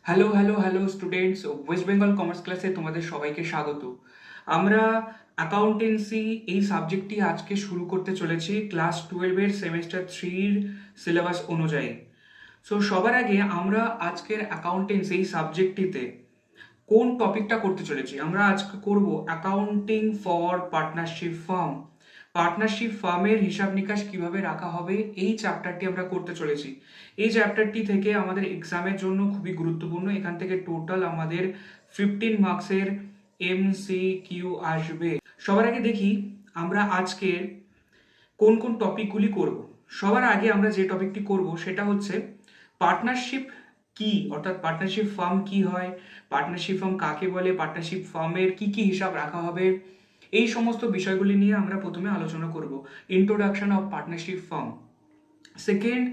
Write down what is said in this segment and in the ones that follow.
Hello hello hello students, West Bengal commerce ক্লাসে তোমাদের সবাইকে স্বাগত। আমরা অ্যাকাউন্টেন্সি এই সাবজেক্টটি আজকে শুরু করতে চলেছি ক্লাস 12-এর সেমেস্টার 3-র সিলেবাস অনুযায়ী। সো সবার আগে আমরা আজকের অ্যাকাউন্টেন্সি এই সাবজেক্টটিতে কোন টপিকটা করতে চলেছি, আমরা আজকে করব accounting for partnership firm. Partnership ফার্মের হিসাব নিকাশ কিভাবে রাখা হবে এই চ্যাপ্টারটি আমরা করতে চলেছি। এই চ্যাপ্টারটি থেকে আমাদের এক্সামের জন্য খুবই গুরুত্বপূর্ণ। এখান থেকে টোটাল আমাদের 15 মার্কসের MCQ আসবে। সবার আগে দেখি আমরা আজকে কোন কোন টপিকগুলি করব। সবার আগে আমরা যে টপিকটি করব সেটা হচ্ছে পার্টনারশিপ কি, অর্থাৎ পার্টনারশিপ ফার্ম কি হয়, পার্টনারশিপ ফার্ম কাকে বলে, পার্টনারশিপ ফার্মের কি কি হিসাব রাখা হবে, এই সমস্ত বিষয়গুলি নিয়ে আমরা প্রথমে আলোচনা করব। Introduction of partnership firm. Second,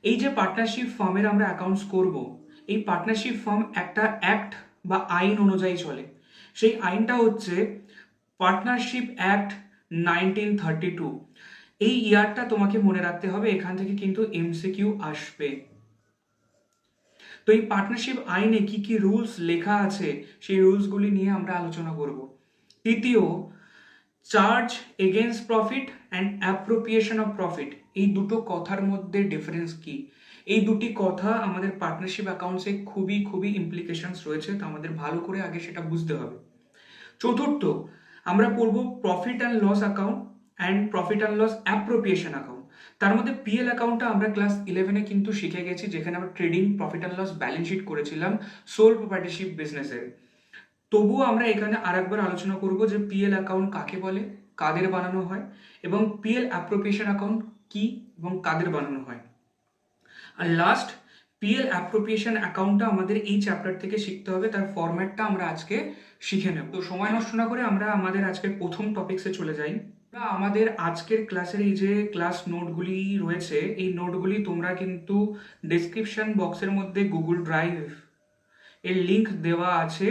এই যে পার্টনারশিপ ফার্মের আমরা অ্যাকাউন্টস করব, এই পার্টনারশিপ ফার্ম একটা অ্যাক্ট বা আইন অনুযায়ী চলে। সেই আইনটা হচ্ছে পার্টনারশিপ অ্যাক্ট 1932। এই ইয়ারটা তোমাকে মনে রাখতে হবে, এখান থেকে কিন্তু MCQ আসবে। তো এই পার্টনারশিপ আইনে কি কি রুলস লেখা আছে সেই রুলসগুলি নিয়ে আমরা আলোচনা করব। তৃতীয়, charge against profit and appropriation of profit, এই দুটো কথার মধ্যে ডিফারেন্স কি, এই দুটি কথা আমাদের পার্টনারশিপ অ্যাকাউন্টসে খুবই খুবই ইমপ্লিকেশনস রয়েছে, তো আমাদের ভালো করে আগে সেটা বুঝতে হবে। চতুর্থ, আমরা পড়বো profit and loss account and profit and loss appropriation account. তার মধ্যে PL অ্যাকাউন্টটা আমরা ক্লাস 11-এ কিন্তু শিখে গেছি, যেখানে আমরা trading profit and loss balance sheet করেছিলাম সোল প্রপার্টিশিপ বিজনেসের। তবুও আমরা এখানে আরেকবার আলোচনা করব যে PL অ্যাকাউন্ট কাকে বলে, কাদের বানানো হয়, এবং PL অ্যাপ্রোপ্রিয়েশন অ্যাকাউন্ট কি এবং কাদের বানানো হয়। আর লাস্ট, PL অ্যাপ্রোপ্রিয়েশন অ্যাকাউন্টটা আমাদের এই চ্যাপ্টার থেকে শিখতে হবে, তার ফরম্যাটটা আমরা আজকে শিখে নেব। তো সময় নষ্ট না করে আমরা আমাদের আজকের প্রথম টপিকসে চলে যাই। আমাদের আজকের ক্লাসের এই যে ক্লাস নোটগুলি রয়েছে, এই নোটগুলি তোমরা কিন্তু ডেসক্রিপশন বক্সের মধ্যে গুগল ড্রাইভ এর লিংক দেওয়া আছে,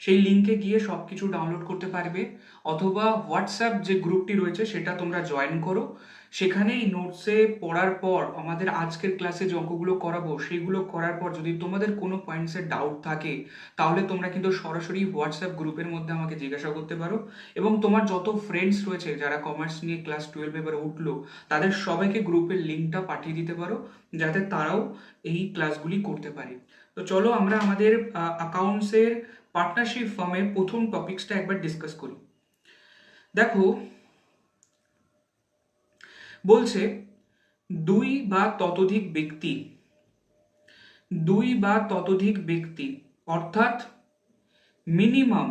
সেই লিঙ্কে গিয়ে সব কিছু ডাউনলোড করতে পারবে, অথবা হোয়াটসঅ্যাপ যে গ্রুপটি রয়েছে সেটা তোমরা জয়েন করো। সেখানে এই নোটসে পড়ার পর আমাদের আজকের ক্লাসে যে অঙ্কগুলো করাবো সেইগুলো করার পর যদি তোমাদের কোনো পয়েন্টসের ডাউট থাকে, তাহলে তোমরা কিন্তু সরাসরি হোয়াটসঅ্যাপ গ্রুপের মধ্যে আমাকে জিজ্ঞাসা করতে পারো, এবং তোমার যত ফ্রেন্ডস রয়েছে যারা কমার্স নিয়ে ক্লাস 12 এবার উঠলো, তাদের সবাইকে গ্রুপের লিঙ্কটা পাঠিয়ে দিতে পারো, যাতে তারাও এই ক্লাসগুলি করতে পারে। তো চলো আমরা আমাদের অ্যাকাউন্টসের পার্টনারশিপ ফার্মের প্রথম টপিকসটা একবার ডিসকাস করি। দেখো, বলছে দুই বা ততোধিক ব্যক্তি, দুই বা ততোধিক ব্যক্তি অর্থাৎ মিনিমাম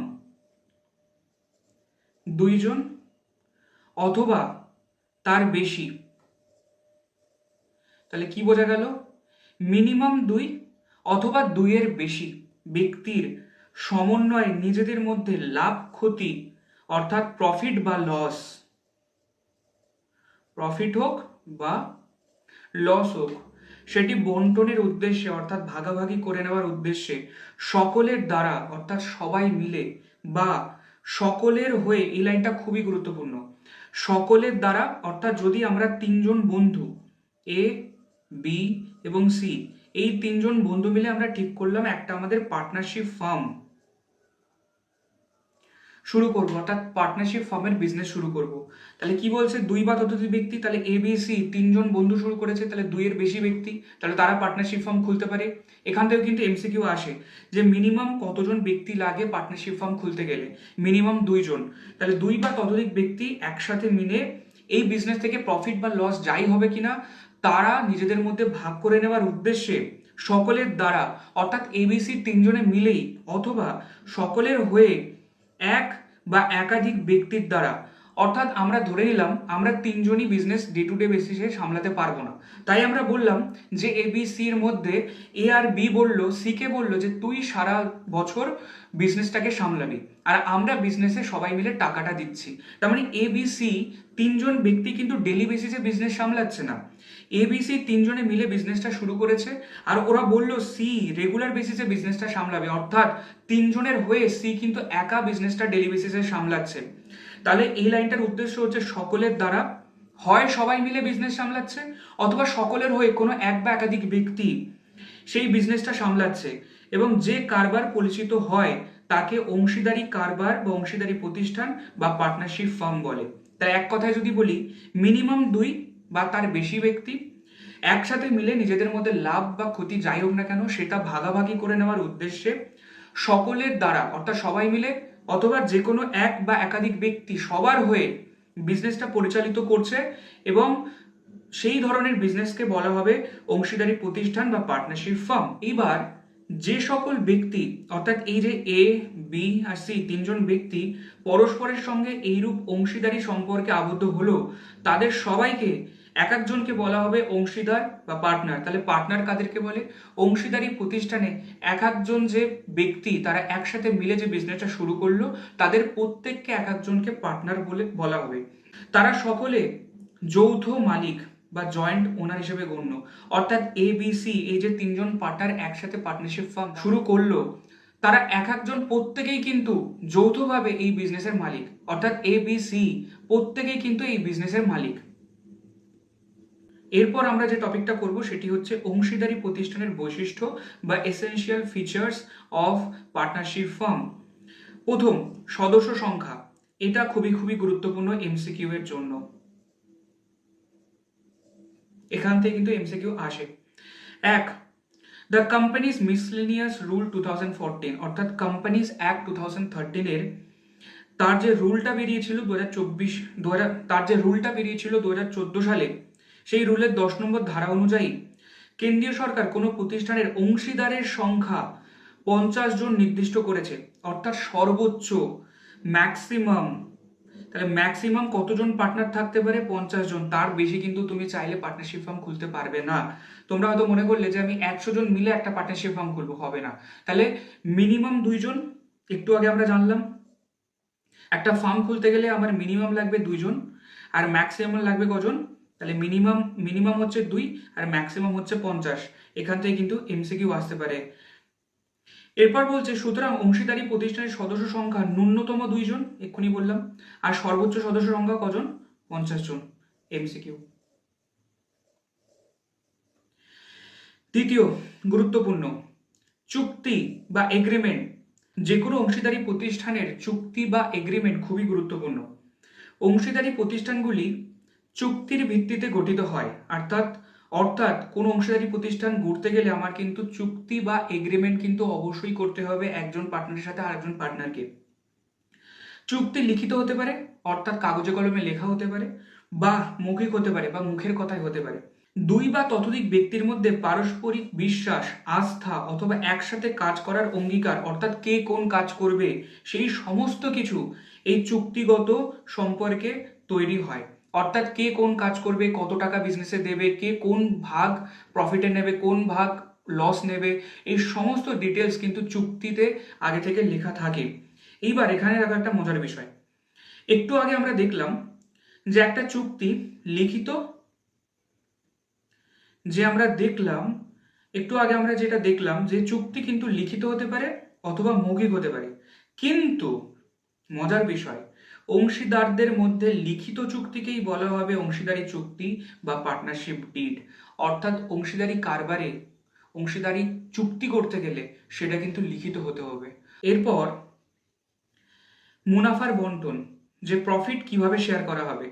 দুইজন অথবা তার বেশি। তাহলে কি বোঝা গেল? মিনিমাম দুই অথবা দুইয়ের বেশি ব্যক্তির সমন্বয়ে নিজেদের মধ্যে লাভ ক্ষতি অর্থাৎ প্রফিট বা লস, প্রফিট হোক বা লস হোক, সেটি বন্টনের উদ্দেশ্যে অর্থাৎ ভাগাভাগি করে নেওয়ার উদ্দেশ্যে সকলের দ্বারা অর্থাৎ সবাই মিলে বা সকলের হয়ে, এই লাইনটা খুবই গুরুত্বপূর্ণ, সকলের দ্বারা অর্থাৎ যদি আমরা তিনজন বন্ধু A, B এবং C, এই তিনজন বন্ধু মিলে আমরা ঠিক করলাম একটা আমাদের পার্টনারশিপ ফার্ম শুরু করবো, অর্থাৎ পার্টনারশিপ ফার্মের বিজনেস শুরু করব। তাহলে কি বলছে? দুই বা ততোধিক ব্যক্তি, তাহলে ABC তিনজন বন্ধু শুরু করেছে, তাহলে দুইয়ের বেশি ব্যক্তি, তাহলে তারা পার্টনারশিপ ফার্ম খুলতে পারে। এখান থেকেও কিন্তু MCQ আসে যে মিনিমাম কতজন ব্যক্তি লাগে পার্টনারশিপ ফার্ম খুলতে গেলে, মিনিমাম দুইজন। তাহলে দুই বা ততোধিক ব্যক্তি একসাথে মিলে এই বিজনেস থেকে প্রফিট বা লস যাই হবে কিনা তারা নিজেদের মধ্যে ভাগ করে নেওয়ার উদ্দেশ্যে সকলের দ্বারা অর্থাৎ ABC তিনজনে মিলেই অথবা সকলের হয়ে এক বা একাধিক ব্যক্তির দ্বারা, অর্থাৎ আমরা ধরে নিলাম আমরা তিনজনই বিজনেস ডে টু ডে বেসিসে সামলাতে পারবো না, তাই আমরা বললাম যে ABC-র মধ্যে A আর B বললো, C কে বললো যে তুই সারা বছর বিজনেসটাকে সামলাবি আর আমরা বিজনেসে সবাই মিলে টাকাটা দিচ্ছি। তার মানে ABC তিনজন ব্যক্তি কিন্তু ডেলি বেসিসে বিজনেস সামলাচ্ছে না, ABC তিনজনে মিলে বিজনেসটা শুরু করেছে আর ওরা বললো C রেগুলার বেসিসে বিজনেসটা সামলাবে, অর্থাৎ তিনজনের হয়ে C কিন্তু একা বিজনেসটা ডেলি বেসিসে সামলাচ্ছে। তাহলে এই লাইনটার উদ্দেশ্য হচ্ছে সকলের দ্বারা, হয় সবাই মিলে বিজনেস সামলাচ্ছে অথবা সকলের হয়ে কোনো এক বা একাধিক ব্যক্তি সেই বিজনেসটা সামলাচ্ছে, এবং যে কারবার পরিচিত হয় তাকে অংশীদারি কারবার বা অংশীদারি প্রতিষ্ঠান বা পার্টনারশিপ ফার্ম বলে। তাই এক কথায় যদি বলি, মিনিমাম দুই বা তার বেশি ব্যক্তি একসাথে মিলে নিজেদের মধ্যে লাভ বা ক্ষতি যাই হোক না কেন সেটা ভাগাভাগি করে নেওয়ার উদ্দেশ্যে সকলের দ্বারা, অর্থাৎ সবাই মিলে অথবা যে কোনো এক বা একাধিক ব্যক্তি সবার হয়ে বিজনেসটা পরিচালিত করছে, এবং সেই ধরনের বিজনেসকে বলা হবে অংশীদারি প্রতিষ্ঠান বা পার্টনারশিপ ফার্ম। এবার যে সকল ব্যক্তি, অর্থাৎ এই যে এ, বি আর সি তিনজন ব্যক্তি পরস্পরের সঙ্গে এইরূপ অংশীদারি সম্পর্কে আবদ্ধ হলো, তাদের সবাইকে এক একজনকে বলা হবে অংশীদার বা পার্টনার। তাহলে পার্টনার কাদেরকে বলে? অংশীদারি প্রতিষ্ঠানে এক একজন যে ব্যক্তি তারা একসাথে মিলে যে বিজনেসটা শুরু করলো, তাদের প্রত্যেককে এক একজনকে পার্টনার বলে বলা হবে। তারা সকলে যৌথ মালিক বা জয়েন্ট ওনার হিসেবে গণ্য। অর্থাৎ এ বি সি এই যে তিনজন পার্টনার একসাথে পার্টনারশিপ ফার্ম শুরু করলো, তারা এক একজন প্রত্যেকেই কিন্তু যৌথভাবে এই বিজনেসের মালিক। অর্থাৎ এ বি সি প্রত্যেকেই কিন্তু এই বিজনেসের মালিক। এরপর আমরা যে টপিকটা করব সেটি হচ্ছে অংশীদারি প্রতিষ্ঠানের বৈশিষ্ট্য বা essential features of partnership firm. প্রথম, সদস্য সংখ্যা। এটা খুবই খুবই গুরুত্বপূর্ণ এমসিকিউ এর জন্য। এখান থেকে কিন্তু এমসিকিউ আসে। এক, দ্য কোম্পানিজ মিসলেনিয়াস রুল 2014, অর্থাৎ কোম্পানিজ অ্যাক্ট 2013 এর তার যে রুলটা বেরিয়েছিল 2024 তার যে রুলটা বেরিয়েছিল 2014 সালে, সেই রুলের 10 নম্বর ধারা অনুযায়ী কেন্দ্রীয় সরকার কোনো প্রতিষ্ঠানের অংশীদারের সংখ্যা 50 জন নির্দিষ্ট করেছে। অর্থাৎ সর্বোচ্চ, ম্যাক্সিমাম, তাহলে ম্যাক্সিমাম কতজন পার্টনার থাকতে পারে? 50 জন। তার বেশি কিন্তু তুমি চাইলে পার্টনারশিপ ফার্ম খুলতে পারবে না। তোমরা হয়তো মনে করলে যে আমি 100 জন মিলে একটা পার্টনারশিপ ফার্ম খুলবো, হবে না। তাহলে মিনিমাম 2 জন, একটু আগে আমরা জানলাম একটা ফার্ম খুলতে গেলে আমার মিনিমাম লাগবে 2 জন, আর ম্যাক্সিমাম লাগবে কজন? তাহলে মিনিমাম মিনিমাম হচ্ছে 2 আর ম্যাক্সিমাম হচ্ছে 50। এখান থেকে কিন্তু এমসিকিউ আসতে পারে। এরপর বলছে, সুতরাং অংশীদারি প্রতিষ্ঠানের সদস্য সংখ্যা ন্যূনতম 2 জন, এক্ষুনি বললাম, আর সর্বোচ্চ সদস্য সংখ্যা কজন? 50 জন। এমসিকিউ। দ্বিতীয় গুরুত্বপূর্ণ, চুক্তি বা এগ্রিমেন্ট। যে কোনো অংশীদারি প্রতিষ্ঠানের চুক্তি বা এগ্রিমেন্ট খুবই গুরুত্বপূর্ণ। অংশীদারি প্রতিষ্ঠানগুলি চুক্তির ভিত্তিতে গঠিত হয়। অর্থাৎ অর্থাৎ কোনো অংশীদারি প্রতিষ্ঠান গড়তে গেলে আমার কিন্তু চুক্তি বা এগ্রিমেন্ট কিন্তু অবশ্যই করতে হবে একজন পার্টনারের সাথে আরেকজন পার্টনারকে। চুক্তি লিখিত হতে পারে, অর্থাৎ কাগজে কলমে লেখা হতে পারে, বা মৌখিক হতে পারে বা মুখের কথাই হতে পারে। দুই বা ততোধিক ব্যক্তির মধ্যে পারস্পরিক বিশ্বাস, আস্থা অথবা একসাথে কাজ করার অঙ্গীকার, অর্থাৎ কে কোন কাজ করবে সেই সমস্ত কিছু এই চুক্তিগত সম্পর্কে তৈরি হয়। অর্থাৎ কে কোন কাজ করবে, কত টাকা বিজনেসে দেবে, কে কোন ভাগ প্রফিটে নেবে, কোন ভাগ লস নেবে, এই সমস্ত ডিটেলস কিন্তু চুক্তিতে আগে থেকে লেখা থাকে। এইবার এখানে দেখো একটা মজার বিষয়। একটু আগে আমরা দেখলাম যে একটা চুক্তি লিখিত, একটু আগে আমরা যেটা দেখলাম যে চুক্তি কিন্তু লিখিত হতে পারে অথবা মৌখিক হতে পারে। কিন্তু মজার বিষয়, অংশীদারদের মধ্যে লিখিত চুক্তিকেই বলা হবে অংশীদারি চুক্তি বা পার্টনারশিপ ডিড। অর্থাৎ অংশীদারি কারবারে, অংশীদারি চুক্তি করতে গেলে সেটা কিন্তু লিখিত হতে হবে। এরপর মুনাফার বন্টন, যে প্রফিট কিভাবে শেয়ার করা হবে।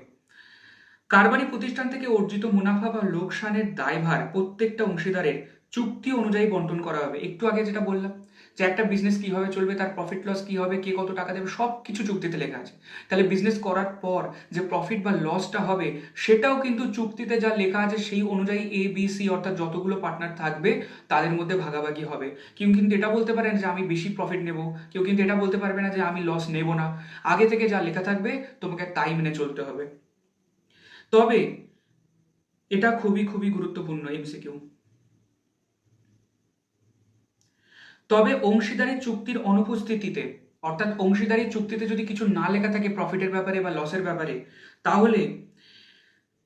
কারবারি প্রতিষ্ঠান থেকে অর্জিত মুনাফা বা লোকসানের দায়ভার প্রত্যেকটা অংশীদারের চুক্তি অনুযায়ী বন্টন করা হবে। একটু আগে যেটা বললাম যে একটা বিজনেস কিভাবে চলবে, তার প্রফিট লস কি হবে, কে কত টাকা দেবে, সব কিছু চুক্তিতে লেখা আছে। তাহলে বিজনেস করার পর যে প্রফিট বা লসটা হবে সেটাও কিন্তু চুক্তিতে যা লেখা আছে সেই অনুযায়ী এ বি সি অর্থাৎ যতগুলো পার্টনার থাকবে তাদের মধ্যে ভাগাভাগি হবে। কেউ কিন্তু এটা বলতে পারে না যে আমি বেশি প্রফিট নেব, কেউ কিন্তু এটা বলতে পারবে না যে আমি লস নেব না। আগে থেকে যা লেখা থাকবে তোমাকে তাই মেনে চলতে হবে। তবে এটা খুবই খুবই গুরুত্বপূর্ণ এমসিকিউ। তবে অংশীদারি চুক্তির অনুপস্থিতিতে, অর্থাৎ অংশীদারি চুক্তিতে যদি কিছু না লেখা থাকে প্রফিটের ব্যাপারে বা লসের ব্যাপারে, তাহলে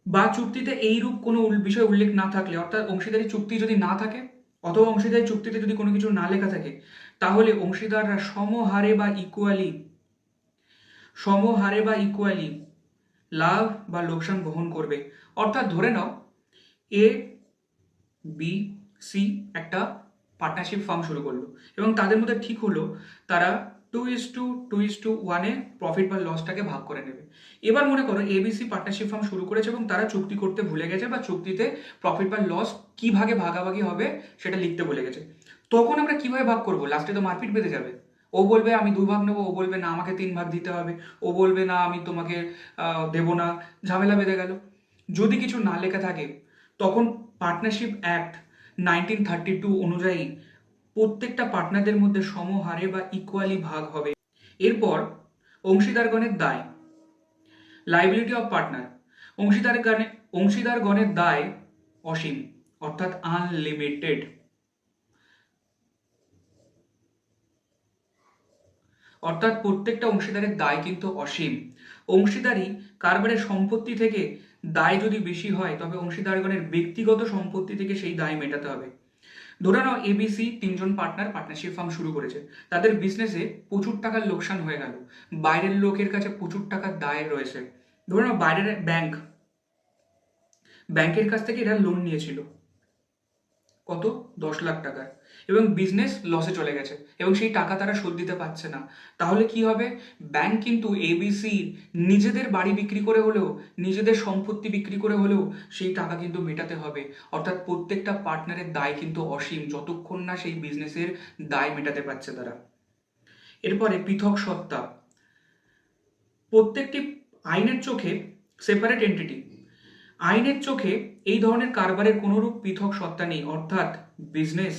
বা চুক্তিতে এইরূপ কোনো বিষয় উল্লেখ না থাকলে, অর্থাৎ অংশীদারি চুক্তি যদি না থাকে অথবা অংশীদারি চুক্তিতে যদি কোনো কিছু না লেখা থাকে, তাহলে অংশীদাররা সমহারে বা ইকুয়ালি লাভ বা লোকসান বহন করবে। অর্থাৎ ধরে নাও এ, বি, সি একটা পার্টনারশিপ ফার্ম শুরু করলো এবং তাদের মধ্যে ঠিক হলো তারা 2:1 প্রফিট বা লসটাকে ভাগ করে নেবে। এবার মনে করো এবিসি পার্টনারশিপ ফার্ম শুরু করেছে এবং তারা চুক্তি করতে ভুলে গেছে বা চুক্তিতে প্রফিট বা লস কি ভাগে ভাগাভাগি হবে সেটা লিখতে ভুলে গেছে। তখন আমরা কিভাবে ভাগ করবো? লাস্টে তো মারপিট বেঁধে যাবে। ও বলবে আমি 2 ভাগ নেবো, ও বলবে না আমাকে 3 ভাগ দিতে হবে, ও বলবে না আমি তোমাকে দেবো না, ঝামেলা বেঁধে গেল। যদি কিছু না লেখা থাকে তখন পার্টনারশিপ অ্যাক্ট 1932 অনুযায়ী প্রত্যেকটা পার্টনারদের মধ্যে সমহারে বা ইকুয়ালি ভাগ হবে। এরপর অংশীদারগণের দায়, লাইবিলিটি অফ পার্টনার। অংশীদারগণের দায় অসীম, অর্থাৎ আনলিমিটেড। অর্থাৎ প্রত্যেকটা অংশীদারের দায় কিন্তু অসীম। অংশীদারি কারবারের সম্পত্তি থেকে দায় যদি বেশি হয় তবে অংশীদারগণের ব্যক্তিগত সম্পত্তি থেকে সেই দায় মেটাতে হবে। ধরে নাও এবিসি 3জন পার্টনার পার্টনারশিপ ফার্ম শুরু করেছে, তাদের বিজনেসে প্রচুর টাকার লোকসান হয়ে গেল, বাইরের লোকের কাছে প্রচুর টাকার দায় রয়েছে। ধরে নাও বাইরের ব্যাংকের কাছ থেকে এরা লোন নিয়েছিল কত 10 লাখ টাকার, এবং বিজনেস লসে চলে গেছে এবং সেই টাকা তারা শোধ দিতে পারছে না। তাহলে কি হবে? ব্যাংক কিন্তু এবিসি নিজেদের বাড়ি বিক্রি করে হলেও, নিজেদের সম্পত্তি বিক্রি করে হলেও সেই টাকা কিন্তু মেটাতে হবে। অর্থাৎ প্রত্যেকটা পার্টনারের দায় কিন্তু অসীম যতক্ষণ না সেই বিজনেসের দায় মেটাতে পারছে তারা। এরপরে পৃথক সত্তা। প্রত্যেকটি আইনের চোখে সেপারেট এন্টিটি। আইনের চোখে এই ধরনের কারবারের কোনোরূপ পৃথক সত্তা নেই, অর্থাৎ বিজনেস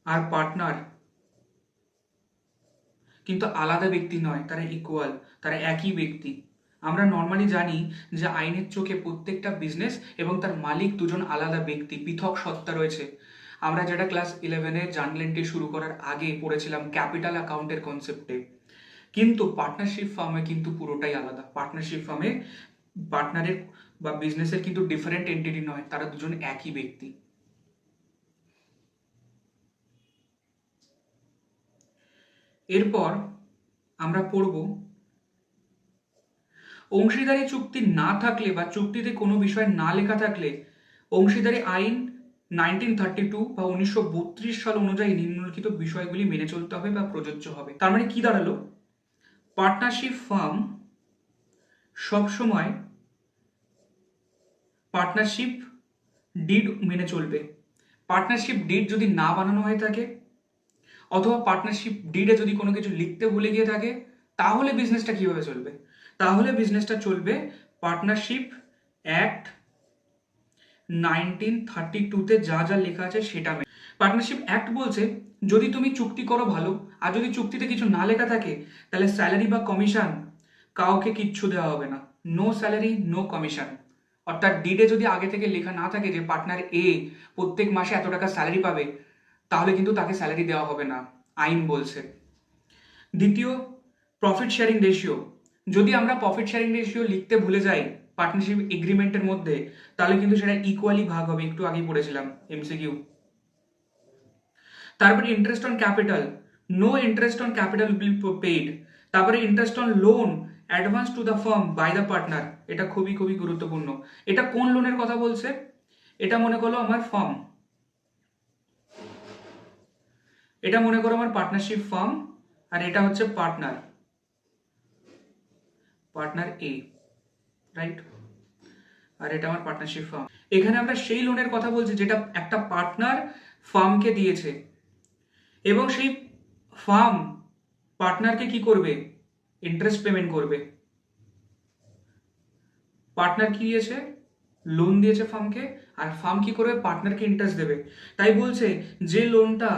আর পার্টনার কিন্তু আলাদা ব্যক্তি নয়, তারা ইকুয়াল, তারা একই ব্যক্তি। আমরা নর্মালি জানি যে আইনের চোখে প্রত্যেকটা বিজনেস এবং তার মালিক দুজন আলাদা ব্যক্তি, পৃথক সত্তা রয়েছে। আমরা যেটা ক্লাস 11-এ জার্নাল এন্ট্রি শুরু করার আগে পড়েছিলাম ক্যাপিটাল অ্যাকাউন্টের কনসেপ্টে। কিন্তু পার্টনারশিপ ফার্মে কিন্তু পুরোটাই আলাদা। পার্টনারশিপ ফার্মে পার্টনারের বা বিজনেসের কিন্তু ডিফারেন্ট এন্টিটি নয়, তারা দুজন একই ব্যক্তি। এরপর আমরা পড়ব অংশীদারি চুক্তি না থাকলে বা চুক্তিতে কোনো বিষয় না লেখা থাকলে অংশীদারি আইন 1932 বা 1932 সাল অনুযায়ী নিম্নলিখিত বিষয়গুলি মেনে চলতে হবে বা প্রযোজ্য হবে। তার মানে কি দাঁড়ালো? পার্টনারশিপ ফার্ম সবসময় পার্টনারশিপ ডিড মেনে চলবে। পার্টনারশিপ ডিড যদি না বানানো হয়ে থাকে অথবা পার্টনারশিপ ডিডে যদি কোনো কিছু লিখতে ভুলে গিয়ে থাকে তাহলে বিজনেসটা কিভাবে চলবে? তাহলে বিজনেসটা চলবে পার্টনারশিপ অ্যাক্ট 1932-তে যা যা লেখা আছে সেটা মেনে। পার্টনারশিপ অ্যাক্ট বলছে যদি তুমি চুক্তি করো ভালো, আর যদি চুক্তিতে কিছু না লেখা থাকে তাহলে স্যালারি বা কমিশন কাউকে কিচ্ছু দেওয়া হবে না। No salary no commission. অর্থাৎ ডিডে যদি আগে থেকে লেখা না থাকে যে পার্টনার এ প্রত্যেক মাসে এত টাকা স্যালারি পাবে, তাহলে কিন্তু তাকে স্যালারি দেওয়া হবে না, আইন বলছে। দ্বিতীয়, প্রফিট শেয়ারিং রেশিও। যদি আমরা প্রফিট শেয়ারিং রেশিও লিখতে ভুলে যাই পার্টনারশিপ এগ্রিমেন্টের মধ্যে, তাহলে কিন্তু সেটা ইকুয়ালি ভাগ হবে, একটু আগেই পড়েছিলাম এমসিকিউ। তারপরে interest on capital, no interest on capital will be paid. তারপরে interest on loan advance to the firm by the partner, এটা খুবই খুবই গুরুত্বপূর্ণ। এটা কোন লোনের কথা বলছে? এটা মনে করো আমার ফার্ম, এটা মনে করো আমার পার্টনারশিপ ফার্ম, আর এটা হচ্ছে পার্টনার এ, রাইট? আর এটা আমার পার্টনারশিপ ফার্ম। এখানে আমরা সেই লোনের কথা বলছি যেটা একটা পার্টনার ফার্মকে দিয়েছে এবং সেই ফার্ম পার্টনারকে কি করবে? ইন্টারেস্ট পেমেন্ট করবে। পার্টনার কি দিয়েছে? লোন দিয়েছে ফার্মকে, আর ফার্ম কি করবে? পার্টনারকে ইন্টারেস্ট দেবে। তাই বলছে যে লোনটা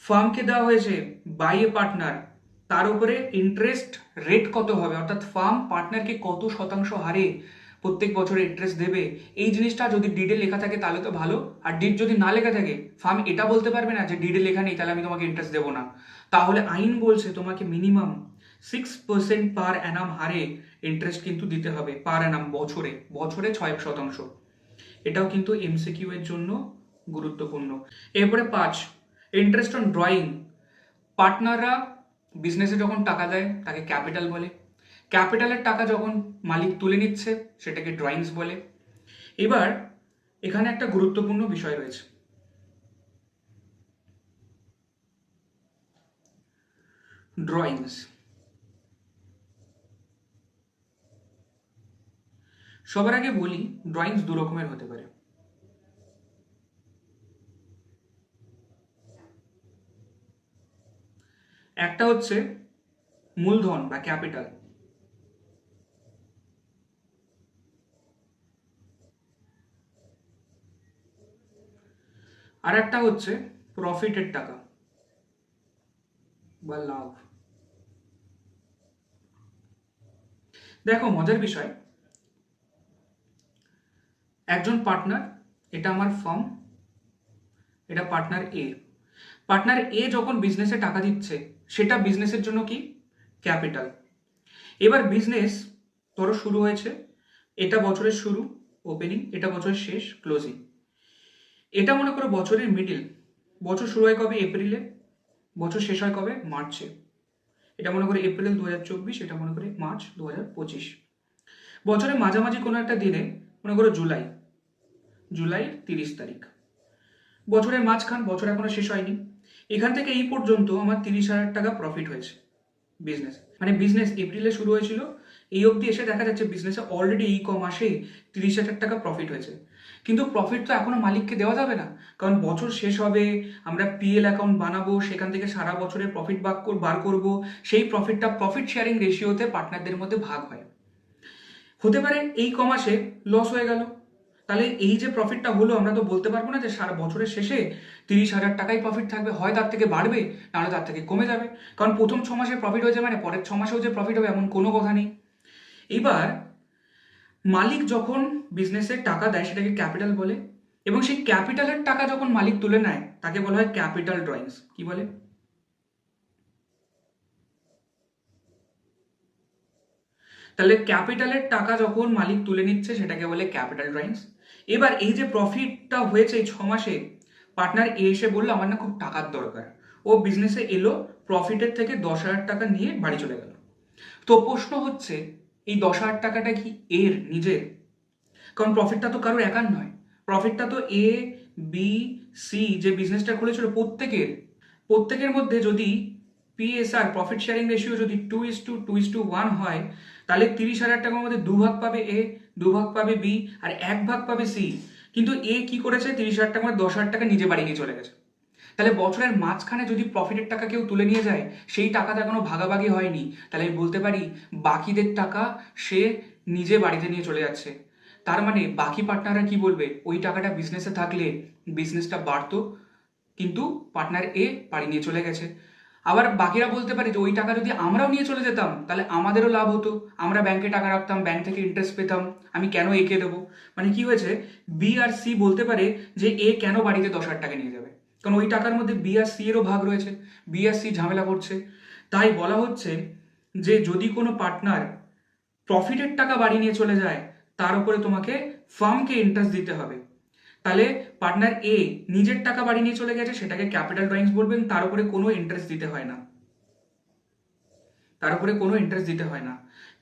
ফার্মকে দেওয়া হয়েছে বাই এ পার্টনার, তার উপরে ইন্টারেস্ট রেট কত হবে, অর্থাৎ ফার্ম পার্টনারকে কত শতাংশ হারে প্রত্যেক বছরে ইন্টারেস্ট দেবে, এই জিনিসটা যদি ডিডে লেখা থাকে তাহলে তো ভালো। আর ডিড যদি না লেখা থাকে ফার্ম এটা বলতে পারবে না যে ডিডে লেখা নেই তাহলে আমি তোমাকে ইন্টারেস্ট দেবো না। তাহলে আইন বলছে তোমাকে মিনিমাম 6% পার অ্যানাম হারে ইন্টারেস্ট কিন্তু দিতে হবে, পার অ্যানাম, বছরে 6%। এটাও কিন্তু এমসিকিউ এর জন্য গুরুত্বপূর্ণ। এরপরে 5, ইন্টারেস্ট অন ড্রয়িং। পার্টনাররা বিজনেসে যখন টাকা দেয় তাকে ক্যাপিটাল বলে। ক্যাপিটালের টাকা যখন মালিক তুলে নিচ্ছে সেটাকে ড্রয়িংস বলে। এবার এখানে একটা গুরুত্বপূর্ণ বিষয় রয়েছে, ড্রয়িংস। সবার আগে বলি, ড্রয়িংস দু রকমের হতে পারে। একটা হচ্ছে মূলধন বা ক্যাপিটাল, আর একটা হচ্ছে প্রফিটের টাকা বা লাভ। দেখো মজার বিষয়, একজন পার্টনার, এটা আমার ফার্ম, এটা পার্টনার এ। পার্টনার এ যখন বিজনেসে টাকা দিচ্ছে, সেটা বিজনেসের জন্য কি? ক্যাপিটাল। এবার বিজনেস ধরো শুরু হয়েছে, এটা বছরের শুরু ওপেনিং, এটা বছরের শেষ ক্লোজিং। এটা মনে করো বছরের মিডিল, বছর শুরু হয় কবে? এপ্রিলে, বছর শেষ হয় কবে? মার্চে। এটা মনে করে এপ্রিল 2024, এটা মনে করে মার্চ 2025। বছরের মাঝামাঝি কোনো একটা দিনে, মনে করো জুলাইয়ের 30 তারিখ, বছরের মাঝখান, বছর এখনো শেষ হয়নি। এখান থেকে এই পর্যন্ত আমার 30,000 টাকা প্রফিট হয়েছে বিজনেস। মানে বিজনেস এপ্রিলে শুরু হয়েছিল, এই অবধি এসে দেখা যাচ্ছে বিজনেসে অলরেডি এই মাসে 30,000 টাকা প্রফিট হয়েছে। কিন্তু প্রফিট তো এখনো মালিককে দেওয়া যাবে না, কারণ বছর শেষ হবে, আমরা পিএল অ্যাকাউন্ট বানাবো, সেখান থেকে সারা বছরের প্রফিট বার করব। সেই প্রফিটটা প্রফিট শেয়ারিং রেশিওতে পার্টনারদের মধ্যে ভাগ হয়। হতে পারে এই মাসে লস হয়ে গেল, তাহলে এই যে প্রফিটটা হলো, আমরা তো বলতে পারবো না যে সারা বছরের শেষে 30,000 টাকাই প্রফিট থাকবে, হয় তার থেকে বাড়বে, নাহলে তার থেকে কমে যাবে। কারণ প্রথম 6 মাসে প্রফিট হয়েছে মানে পরের 6 মাসেও যে প্রফিট হবে এমন কোনো কথা নেই। এবার মালিক যখন বিজনেসে টাকা দেয় সেটাকে ক্যাপিটাল বলে, এবং সেই ক্যাপিটালের টাকা যখন মালিক তুলে নেয় তাকে বলা হয় ক্যাপিটাল ড্রয়িংস। কি বলে? তাহলে ক্যাপিটালের টাকা যখন মালিক তুলে নিচ্ছে সেটাকে বলে ক্যাপিটাল ড্রয়িংস। এবার এই যে প্রফিটটা হয়েছে এই 6 মাসে, পার্টনার এ এসে বললো আমার না খুব টাকার দরকার, ও বিজনেসে এলো, প্রফিটের থেকে 10,000 টাকা নিয়ে বাড়ি চলে গেল। তো প্রশ্ন হচ্ছে, এই 10,000 টাকাটা কি এর নিজের? কারণ প্রফিটটা তো কারোর একার নয়, প্রফিটটা তো এ, বি, সি যে বিজনেসটা খুলেছিল প্রত্যেকের মধ্যে যদি পিএসআর, প্রফিট শেয়ারিং রেশিও যদি 2:1 হয়, তাহলে 30,000 টাকার মধ্যে 2 ভাগ পাবে এ, 2 ভাগ পাবে বি, আর 1 ভাগ পাবে সি। কিন্তু এ কি করেছে? 30,000 টাকা মানে 10,000 টাকা নিজে বাড়ি নিয়ে চলে গেছে। তাহলে বছরের মাঝখানে যদি প্রফিটের টাকা কেউ তুলে নিয়ে যায়, সেই টাকাটা এখনো ভাগাভাগি হয়নি, তাহলে আমি বলতে পারি বাকিদের টাকা সে নিজে বাড়িতে নিয়ে চলে যাচ্ছে। তার মানে বাকি পার্টনাররা কি বলবে? ওই টাকাটা বিজনেসে থাকলে বিজনেসটা বাড়তো, কিন্তু পার্টনার এ বাড়ি নিয়ে চলে গেছে। আবার বাকিরা বলতে পারে যে ওই টাকা যদি আমরাও নিয়ে চলে যেতাম তাহলে আমাদেরও লাভ হতো, আমরা ব্যাংকে টাকা রাখতাম, ব্যাংক থেকে ইন্টারেস্ট পেতাম, আমি কেন একে দেবো? মানে কি হয়েছে, বি আর সি বলতে পারে যে এ কেন বাড়িতে 10,000 টাকা নিয়ে যাবে, কারণ ওই টাকার মধ্যে বি আর সি এরও ভাগ রয়েছে, বি আর সি ঝামেলা করছে। তাই বলা হচ্ছে যে যদি কোনো পার্টনার প্রফিটের টাকা বাড়ি নিয়ে চলে যায়, তার উপরে তোমাকে ফার্মকে ইন্টারেস্ট দিতে হবে। তাহলে পার্টনার এ নিজের টাকা বাড়ি নিয়ে চলে গেছে, সেটাকে ক্যাপিটাল ড্রয়িংস বলবেন, তার উপরে কোনো ইন্টারেস্ট দিতে হয় না, তার উপরে কোনো ইন্টারেস্ট দিতে হয় না।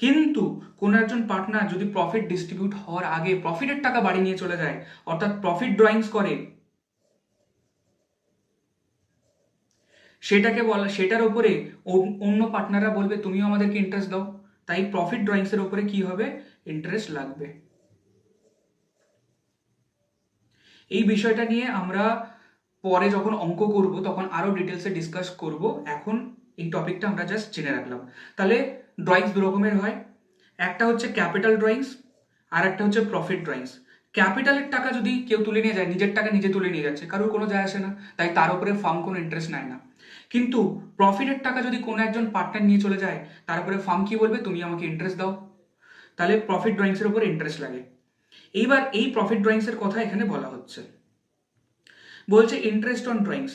কিন্তু কোনো একজন পার্টনার যদি প্রফিট ডিস্ট্রিবিউট হওয়ার আগে প্রফিটের টাকা বাড়ি নিয়ে চলে যায়, অর্থাৎ প্রফিট ড্রয়িংস করে, সেটার উপরে অন্য পার্টনাররা বলবে তুমিও আমাদেরকে ইন্টারেস্ট দাও। তাই প্রফিট ড্রয়িংসের উপরে কি হবে? ইন্টারেস্ট লাগবে। এই বিষয়টা নিয়ে আমরা পরে যখন অঙ্ক করব তখন আরো ডিটেলসে ডিসকাস করব, এখন এই টপিকটা আমরা জাস্ট জেনে রাখলাম। তাহলে ড্রয়িংস দু রকমের হয়, একটা হচ্ছে ক্যাপিটাল ড্রয়িংস, আর একটা হচ্ছে প্রফিট ড্রয়িংস। ক্যাপিটালের টাকা যদি কেউ তুলে নিয়ে যায়, নিজের টাকা নিজে তুলে নিয়ে যাচ্ছে, কারোর কোনো যায় আসে না, তাই তার উপরে ফার্ম কোনো ইন্টারেস্ট নেয় না। কিন্তু প্রফিটের টাকা যদি কোনো একজন পার্টনার নিয়ে চলে যায়, তার উপরে ফার্ম কি বলবে? তুমি আমাকে ইন্টারেস্ট দাও। তাহলে প্রফিট ড্রয়িংসের উপর ইন্টারেস্ট লাগে। এইবার এই প্রফিট ড্রয়িংসের কথা এখানে বলা হচ্ছে, বলছে ইন্টারেস্ট অন ড্রয়িংস।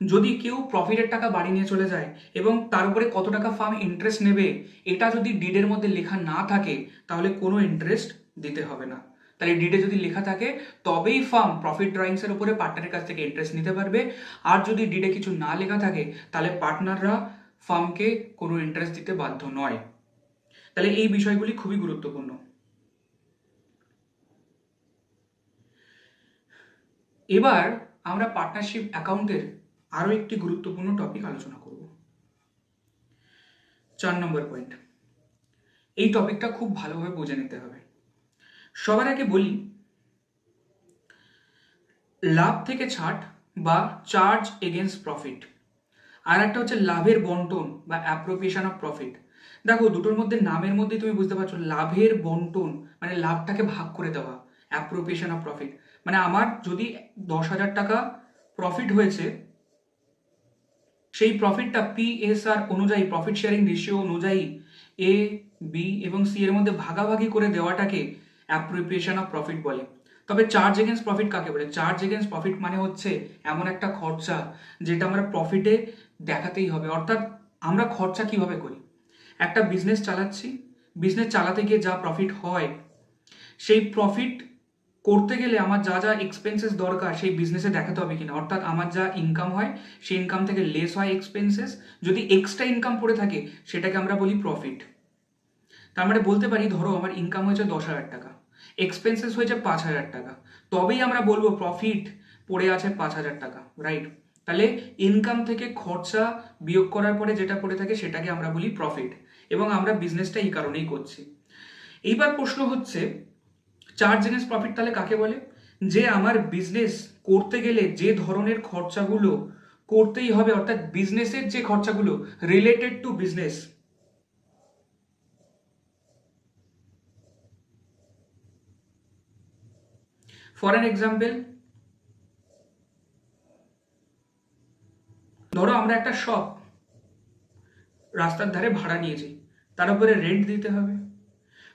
যদি কেউ প্রফিটের টাকা বাড়ি নিয়ে চলে যায় এবং তার উপরে কত টাকা ফার্ম ইন্টারেস্ট নেবে এটা যদি ডিডের মধ্যে লেখা না থাকে, তাহলে কোনো ইন্টারেস্ট দিতে হবে না। তাহলে ডিডে যদি লেখা থাকে তবেই ফার্ম প্রফিট ড্রয়িংসের উপরে পার্টনারের কাছ থেকে ইন্টারেস্ট নিতে পারবে। আর যদি ডিডে কিছু না লেখা থাকে তাহলে পার্টনাররা ফার্মকে কোনো ইন্টারেস্ট দিতে বাধ্য নয়। তাহলে এই বিষয়গুলি খুবই গুরুত্বপূর্ণ। এবার আমরা পার্টনারশিপ অ্যাকাউন্টের আরও একটি গুরুত্বপূর্ণ টপিক আলোচনা করব। 4 নম্বর পয়েন্ট, এই টপিকটা খুব ভালোভাবে বুঝে নিতে হবে। সবার আগে বলি, লাভ থেকে ছাড় বা চার্জ এগেনস্ট প্রফিট, আর একটা হচ্ছে লাভের বন্টন বা অ্যাপ্রোপ্রিয়েশন অফ প্রফিট। দেখো, দুটোর মধ্যে নামের মধ্যে তুমি বুঝতে পারছো, লাভের বন্টন মানে লাভটাকে ভাগ করে দেওয়া, অ্যাপ্রোপ্রিয়েশন অফ প্রফিট মানে আমার যদি 10,000 টাকা প্রফিট হয়েছে, সেই প্রফিটটা PSR অনুযায়ী, প্রফিট শেয়ারিং রেশিও অনুযায়ী A, B এবং C এর মধ্যে ভাগাভাগি করে দেওয়াটাকে অ্যাপ্রোপ্রিয়েশন অফ প্রফিট বলে। তবে চার্জ এগেন্স্ট প্রফিট কাকে বলে? চার্জ এগেন্স্ট প্রফিট মানে হচ্ছে এমন একটা খরচা যেটা আমরা প্রফিটে দেখাতেই হবে। অর্থাৎ আমরা খরচা কিভাবে করি? একটা বিজনেস চালাচ্ছি, বিজনেস চালাতে গিয়ে যা প্রফিট হয়, সেই প্রফিট করতে গেলে আমার যা যা এক্সপেন্সেস দরকার সেই বিজনেসে দেখাতে হবে কিনা। অর্থাৎ আমার যা ইনকাম হয় সেই ইনকাম থেকে লেস হয় এক্সপেন্সেস, যদি এক্সট্রা ইনকাম পড়ে থাকে সেটাকে আমরা বলি প্রফিট। তার মানে বলতে পারি, ধরো আমার ইনকাম হয়েছে 10,000 টাকা, এক্সপেন্সেস হয়েছে 5,000 টাকা, তবেই আমরা বলবো প্রফিট পড়ে আছে 5,000 টাকা, রাইট? তাহলে ইনকাম থেকে খরচা বিয়োগ করার পরে যেটা পড়ে থাকে সেটাকে আমরা বলি প্রফিট, এবং আমরা বিজনেসটা এই কারণেই করছি। এইবার প্রশ্ন হচ্ছে, চার্জ এগেন্স্ট প্রফিট তাহলে কাকে বলে? যে আমার বিজনেস করতে গেলে যে ধরনের খরচাগুলো করতেই হবে, অর্থাৎ বিজনেসের যে খরচাগুলো related to business, for an example, ধরো আমরা একটা শপ রাস্তার ধারে ভাড়া নিয়েছি, তার উপরে রেন্ট দিতে হবে।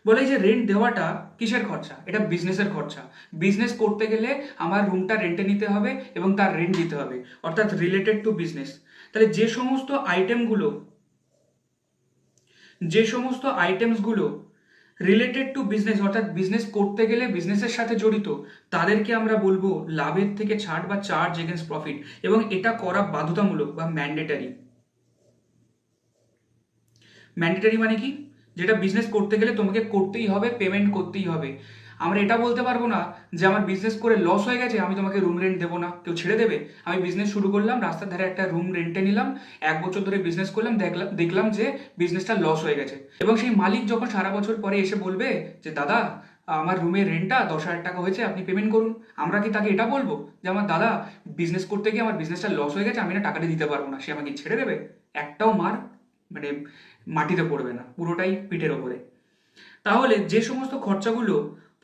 বলে যে রেন্ট দেওয়াটা কিসের খরচা? এটা বিজনেসের খরচা। বিজনেস করতে গেলে আমার রুমটা রেন্টে নিতে হবে এবং তার রেন্ট দিতে হবে, অর্থাৎ রিলেটেড টু বিজনেস। তাহলে যে সমস্ত আইটেমসগুলো রিলেটেড টু বিজনেস, অর্থাৎ বিজনেস করতে গেলে বিজনেসের সাথে জড়িত, তাদেরকে আমরা বলবো লাভের থেকে ছাড় বা চার্জ এগেন্স্ট প্রফিট, এবং এটা করা বাধ্যতামূলক বা ম্যান্ডেটারি। ম্যান্ডেটারি মানে কি? যেটা বিজনেস করতে গেলে তোমাকে করতেই হবে, পেমেন্ট করতেই হবে। আমরা এটা বলতে পারবো না যে আমার বিজনেস করে লস হয়ে গেছে, আমি তোমাকে রুম রেন্ট দেবো না, কেউ ছেড়ে দেবে? আমি বিজনেস শুরু করলাম, রাস্তার ধারে একটা রুম রেন্টে নিলাম, 1 বছর ধরে বিজনেস করলাম, দেখলাম যে বিজনেসটা লস হয়ে গেছে, এবং সেই মালিক যখন সারা বছর পরে এসে বলবে যে দাদা, আমার রুমের রেন্টটা 10,000 টাকা হয়েছে, আপনি পেমেন্ট করুন, আমরা কি তাকে এটা বলবো যে আমার দাদা, বিজনেস করতে গিয়ে আমার বিজনেসটা লস হয়ে গেছে, আমি না টাকাটা দিতে পারবো না? সে আমাকে ছেড়ে দেবে? একটাও মার মানে মাটিতে পড়বে না, পুরোটাই পিঠের ওপরে। তাহলে যে সমস্ত খরচাগুলো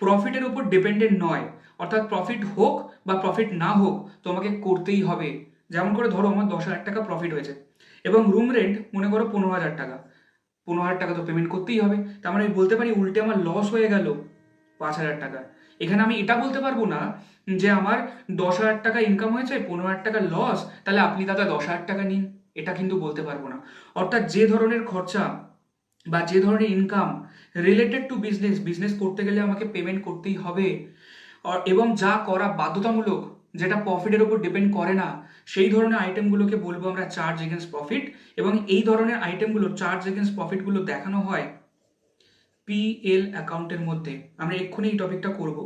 প্রফিটের উপর ডিপেন্ডেন্ট নয়, অর্থাৎ প্রফিট হোক বা প্রফিট না হোক তোমাকে করতেই হবে। যেমন করে ধরো আমার 10,000 টাকা প্রফিট হয়েছে এবং রুম রেন্ট মনে করো 15,000 টাকা, 15,000 টাকা তো পেমেন্ট করতেই হবে। তার মানে আমি বলতে পারি উল্টে আমার লস হয়ে গেল 5,000 টাকা। এখানে আমি এটা বলতে পারবো না যে আমার 10,000 টাকা ইনকাম হয়েছে, 15,000 টাকা লস, তাহলে আপনি দাদা 10,000 টাকা নিন, এটা কিন্তু বলতে পারবো না। অর্থাৎ যে ধরনের খরচা বা যে ধরনের income related to business, business করতে গেলে আমাকে পেমেন্ট করতেই হবে, এবং যা করা বাধ্যতামূলক, যেটা প্রফিটের উপর ডিপেন্ড করে না, সেই ধরনের আইটেমগুলোকে বলবো আমরা চার্জ এগেন্স্ট প্রফিট। এবং এই ধরনের আইটেমগুলো, চার্জ এগেন্স্ট প্রফিটগুলো দেখানো হয় PL অ্যাকাউন্টের মধ্যে। আমরা এক্ষুনি এই টপিকটা করব,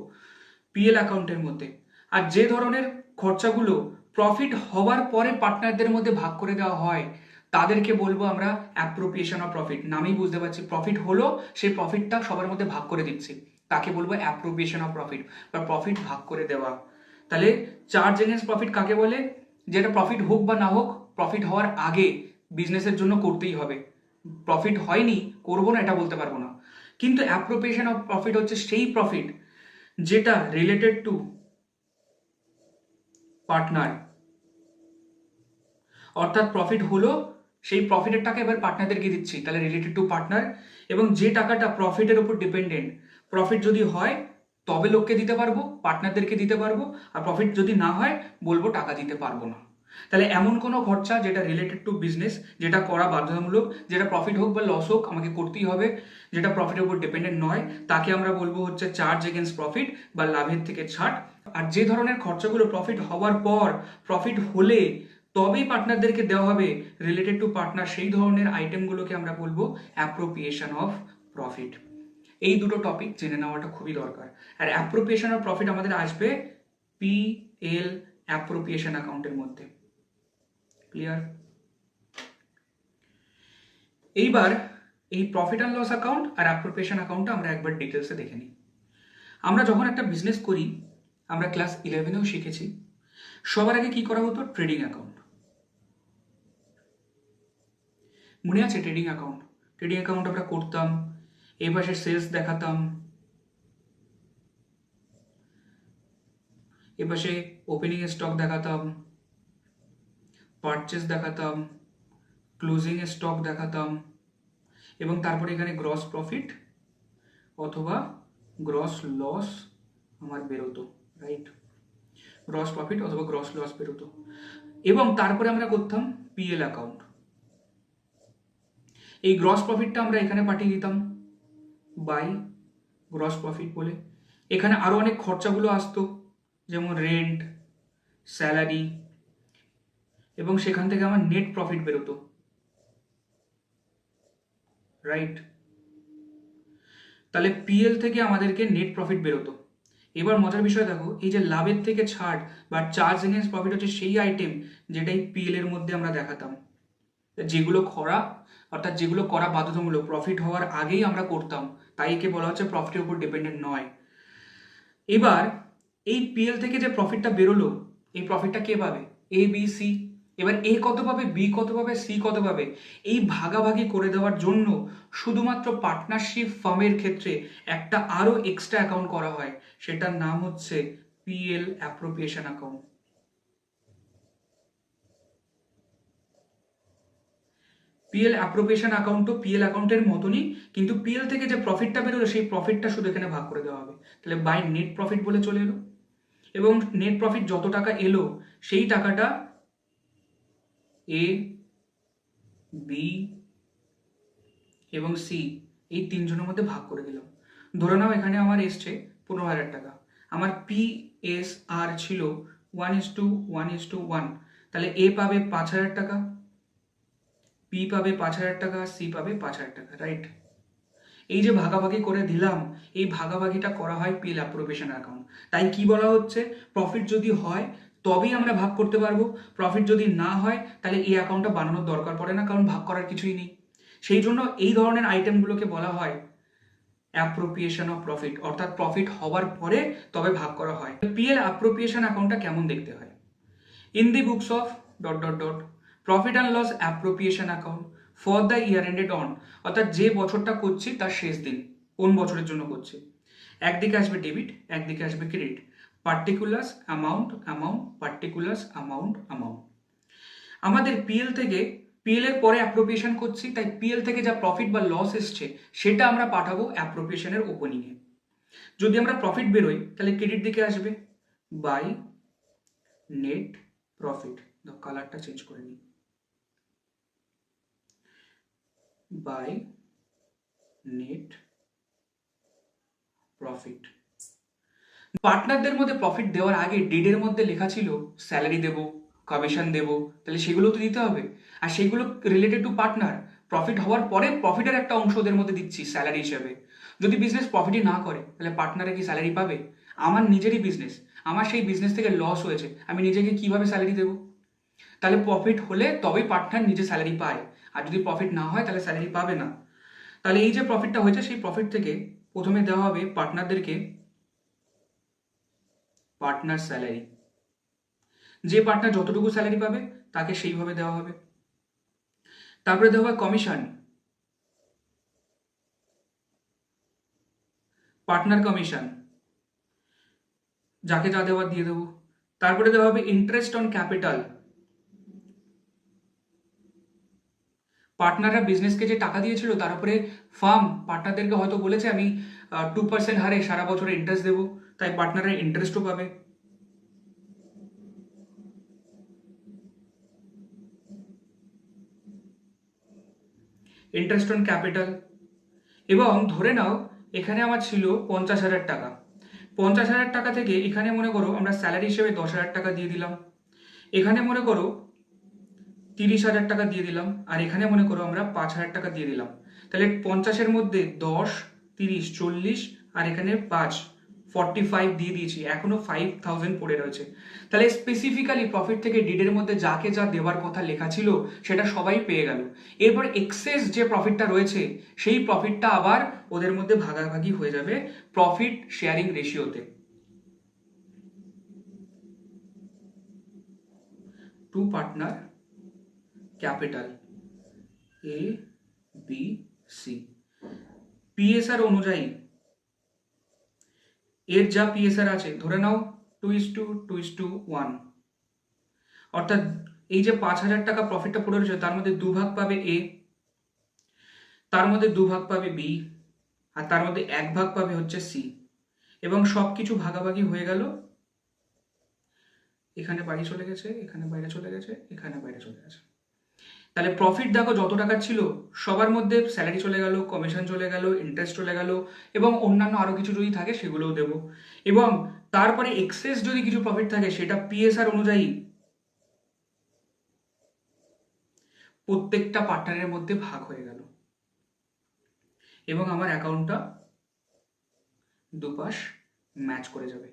PL অ্যাকাউন্টের মধ্যে। আর যে ধরনের খরচাগুলো প্রফিট হওয়ার পরে পার্টনারদের মধ্যে ভাগ করে দেওয়া হয়, তাদেরকে বলবো আমরা অ্যাপ্রোপ্রিয়েশন অফ প্রফিট। নামেই বুঝতে পারছি, প্রফিট হলো, সেই প্রফিটটা সবার মধ্যে ভাগ করে দিচ্ছি, তাকে বলবো অ্যাপ্রোপ্রিয়েশন অফ প্রফিট বা প্রফিট ভাগ করে দেওয়া। তাহলে চার্জ এগেন্স্ট প্রফিট কাকে বলে? যেটা প্রফিট হোক বা না হোক, প্রফিট হওয়ার আগে বিজনেসের জন্য করতেই হবে। প্রফিট হয়নি, করবো না, এটা বলতে পারবো না। কিন্তু অ্যাপ্রোপ্রিয়েশন অফ প্রফিট হচ্ছে সেই প্রফিট যেটা রিলেটেড টু পার্টনার, অর্থাৎ প্রফিট হলো, সেই প্রফিটের টাকা এবার পার্টনারদেরকে দিচ্ছি, তাহলে রিলেটেড টু পার্টনার। এবং যে টাকাটা প্রফিটের উপর ডিপেন্ডেন্ট, প্রফিট যদি হয় তবে লোককে দিতে পারবো, পার্টনারদেরকে দিতে পারবো, আর প্রফিট যদি না হয় বলবো টাকা দিতে পারবো না। তাহলে এমন কোনো খরচা যেটা রিলেটেড টু বিজনেস, যেটা করা বাধ্যতামূলক, যেটা প্রফিট হোক বা লস হোক আমাকে করতেই হবে, যেটা প্রফিটের উপর ডিপেন্ডেন্ট নয়, তাকে আমরা বলবো হচ্ছে চার্জ এগেন্স্ট প্রফিট বা লাভের থেকে ছাড়। আর যে ধরনের খরচাগুলো প্রফিট হওয়ার পর, প্রফিট হলে তবেই পার্টনারদেরকে দেওয়া হবে রিলেটেড টু পার্টনার, সেই ধরনের আইটেমগুলোকে আমরা বলবো অ্যাপ্রোপ্রিয়েশন অফ প্রফিট। এই দুটো টপিক জেনে নেওয়াটা খুবই দরকার। আর অ্যাপ্রোপ্রিয়েশন অফ প্রফিট আমাদের আসবে এল অ্যাপ্রোপ্রিয়েশন অ্যাকাউন্টের মধ্যে। ক্লিয়ার? এইবার এই প্রফিট অ্যান্ড লস অ্যাকাউন্ট আর অ্যাপ্রোপ্রিয়েশন অ্যাকাউন্টটা আমরা একবার ডিটেলসে দেখে নিই। আমরা যখন একটা বিজনেস করি, আমরা ক্লাস 11-এও শিখেছি, সবার আগে কি করা হতো? Trading account. মনে আছে ট্রেডিং অ্যাকাউন্ট? ট্রেডিং অ্যাকাউন্ট আমরা করতাম, এই পাশে সেলস দেখাতাম, এ পাশে ওপেনিং স্টক দেখাতাম, পারচেস দেখাতাম, ক্লোজিং স্টক দেখাতাম, এবং তারপরে এখানে গ্রস প্রফিট অথবা গ্রস লস আমার বেরোতো, রাইট? গ্রস প্রফিট অথবা গ্রস লস বেরোতো, এবং তারপরে আমরা করতাম পিএল অ্যাকাউন্ট। এই গ্রস প্রফিটটা আমরা এখানে পাঠিয়ে দিতাম বাই গ্রস প্রফিট বলে। এখানে আরো অনেক খরচাগুলো আসতো, যেমন রেন্ট, স্যালারি, এবং সেখান থেকে আমার নেট প্রফিট বেরোতো, রাইট? তাহলে পিএল থেকে আমাদেরকে নেট প্রফিট বেরোতো। এবার মজার বিষয় দেখো, এই যে লাভের থেকে ছাড় বা চার্জ এগেন্স্ট প্রফিট হচ্ছে সেই আইটেম যেটাই পিএল এর মধ্যে আমরা দেখাতাম, যেগুলো করা, অর্থাৎ যেগুলো করা বাধ্যতামূলক, প্রফিট হওয়ার আগেই আমরা করতাম, তাই একে বলা হচ্ছে প্রফিটের উপর ডিপেন্ডেন্ট নয়। এবার এই পিএল থেকে যে প্রফিটটা বেরোলো, এই প্রফিটটা কে পাবে? এ, বি, সি। এবার এ কত পাবে, বি কত পাবে, সি কত পাবে? এই ভাগাভাগি করে দেওয়ার জন্য শুধুমাত্র পার্টনারশিপ ফার্মের ক্ষেত্রে একটা আরো এক্সট্রা অ্যাকাউন্ট করা হয়, সেটার নাম হচ্ছে PL appropriation account. PL appropriation অ্যাকাউন্টও পিএল অ্যাকাউন্টের মতনই, কিন্তু পিএল থেকে যে প্রফিটটা বেরোলো সেই প্রফিটটা শুধু এখানে ভাগ করে দেওয়া হবে। তাহলে বাই নেট প্রফিট বলে চলে এলো, এবং নেট প্রফিট যত টাকা এলো সেই টাকাটা এ, বি এবং সি এই তিনজনের মধ্যে ভাগ করে দিলাম। ধরে নাও এখানে আমার এসছে 15,000 টাকা, আমার PSR ছিল 1:1:1, তাহলে এ পাবে 5,000 টাকা, পি পাবে 5,000 টাকা, সি পাবে 5,000 টাকা, রাইট? এই যে ভাগাভাগি করে দিলাম, এই ভাগাভাগিটা করা হয় পিএল অ্যাপ্রোপ্রিয়েশন অ্যাকাউন্ট। তাই কি বলা হচ্ছে? প্রফিট যদি হয় তবেই আমরা ভাগ করতে পারবো, প্রফিট যদি না হয় তাহলে এই অ্যাকাউন্টটা বানানোর দরকার পড়ে না, কারণ ভাগ করার কিছুই নেই। সেই জন্য এই ধরনের আইটেমগুলোকে বলা হয় অ্যাপ্রোপ্রিয়েশন অফ প্রফিট, অর্থাৎ প্রফিট হওয়ার পরে তবে ভাগ করা হয়। পিএল অ্যাপ্রোপ্রিয়েশন অ্যাকাউন্টটা কেমন দেখতে হয়? In the books of dot dot dot profit and loss appropriation account for the year ended on, অর্থাৎ যে বছরটা করছি তার শেষ দিন, কোন বছরের জন্য করছি। একদিকে আসবে ডেবিট, একদিকে আসবে credit, particulars amount amount, particulars amount amount. আমাদের পিএল থেকে, পিএল এর পরে অ্যাপ্রোপ্রিয়েশন করছি, তাই পিএল থেকে যা প্রফিট বা লস এসছে সেটা আমরা পাঠাবো অ্যাপ্রোপ্রিয়েশনের ওপেনিংয়ে। যদি আমরা প্রফিট বেরোই তাহলে ক্রেডিট দিকে আসবে বাই নেট প্রফিট। কালারটা চেঞ্জ করে নিই, বাই নেট প্রফিট। পার্টনারদের মধ্যে প্রফিট দেওয়ার আগে ডেডের মধ্যে লেখা ছিল স্যালারি দেবো, কমিশন দেবো, তাহলে সেগুলো তো দিতে হবে, আর সেগুলো রিলেটেড টু পার্টনার। প্রফিট হওয়ার পরে প্রফিটের একটা অংশ ওদের মধ্যে দিচ্ছি স্যালারি হিসেবে। যদি বিজনেস প্রফিটই না করে তাহলে পার্টনারে কি স্যালারি পাবে? আমার নিজেরই বিজনেস, আমার সেই বিজনেস থেকে লস হয়েছে, আমি নিজেকে কিভাবে স্যালারি দেবো? তাহলে প্রফিট হলে তবেই পার্টনার নিজে স্যালারি পায়, আর যদি প্রফিট না হয় তাহলে স্যালারি পাবে না। তাহলে এই যে প্রফিটটা হয়েছে সেই প্রফিট থেকে প্রথমে দেওয়া হবে পার্টনারদেরকে পার্টনার স্যালারি। যে পার্টনার যতটুকু স্যালারি পাবে তাকে সেইভাবে দেওয়া হবে। তারপরে দেওয়া হবে কমিশন, পার্টনার কমিশন, যাকে যা দেওয়ার দিয়ে দেবো। তারপরে দেওয়া হবে ইন্টারেস্ট অন ক্যাপিটাল, পার্টনাররা বিজনেসকে যে টাকা দিয়েছিল তার উপরে ফার্ম পার্টনারদেরকে হয়তো বলেছে আমি 2% হারে সারা বছরে ইন্টারেস্ট দেবো, তাই পার্টনাররা ইন্টারেস্টও পাবে। Interest on capital. এবং ধরে নাও এখানে আমার ছিল 50,000 টাকা, 50,000 টাকা থেকে এখানে মনে করো আমরা স্যালারি হিসেবে 10,000 টাকা দিয়ে দিলাম, এখানে মনে করো 30,000 টাকা দিয়ে দিলাম, আর এখানে মনে করো আমরা 5,000 টাকা দিয়ে দিলাম। তাহলে 50-এর মধ্যে 10, 30, 40, আর এখানে 5, 45 দিয়ে দিয়েছি, এখনো 5000 পড়ে রয়েছে। তাহলে স্পেসিফিক্যালি প্রফিট থেকে ডিডের মধ্যে যাকে যা দেওয়ার কথা লেখা ছিল সেটা সবাই পেয়ে গেল। এরপর এক্সেস যে প্রফিটটা রয়েছে সেই প্রফিটটা আবার ওদের মধ্যে ভাগাভাগি হয়ে যাবে প্রফিট শেয়ারিং রেশিওতে। Two partner capital A B C, PSR অনুযায়ী এর যা পিএসআর আছে ধরে নাও 2:1, অর্থাৎ এই যে 5,000 টাকা প্রফিটটা পড়ে রয়েছে তার মধ্যে 2 ভাগ পাবে এ, তার মধ্যে 2 ভাগ পাবে বি, আর তার মধ্যে 1 ভাগ পাবে হচ্ছে সি, এবং সব কিছু ভাগাভাগি হয়ে গেল। এখানে বাড়ি চলে গেছে, এখানে বাইরে চলে গেছে, এখানে বাইরে চলে গেছে। তাহলে প্রফিট দেখো যত টাকার ছিল সবার মধ্যে স্যালারি চলে গেল, কমিশন চলে গেল, ইন্টারেস্ট চলে গেল, এবং অন্যান্য আরো কিছু যদি থাকে সেগুলোও দেব। এবং তারপরে এক্সেস যদি কিছু প্রফিট থাকে সেটা পিএসআর অনুযায়ী প্রত্যেকটা পার্টনারের মধ্যে ভাগ হয়ে গেল, এবং আমার অ্যাকাউন্টটা দুপাশ ম্যাচ করে যাবে।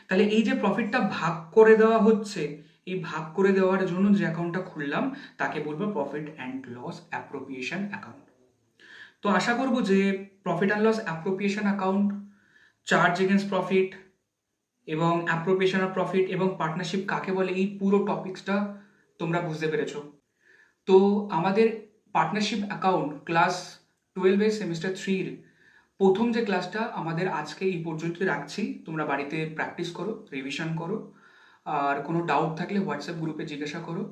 তাহলে এই যে প্রফিটটা ভাগ করে দেওয়া হচ্ছে, এই ভাগ করে দেওয়ার জন্য যে অ্যাকাউন্টটা খুললাম তাকে বলবো profit and loss appropriation account. তো আশা করব যে profit and loss appropriation account, charge against profit এবং অ্যাপ্রোপ্রিয়েশন অফ প্রফিট এবং পার্টনারশিপ কাকে বলে এই পুরো টপিক্সটা তোমরা বুঝতে পেরেছো। তো আমাদের পার্টনারশিপ অ্যাকাউন্ট ক্লাস 12 সেমিস্টার 3 প্রথম যে ক্লাসটা আমাদের আজকে এই পর্যন্ত রাখছি। তোমরা বাড়িতে প্র্যাকটিস করো, রিভিশন করো, আর কোনো ডাউট থাকলে হোয়াটসঅ্যাপ গ্রুপে জিজ্ঞাসা করো।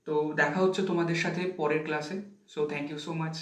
তো দেখা হচ্ছে তোমাদের সাথে পরের ক্লাসে। So thank you so much.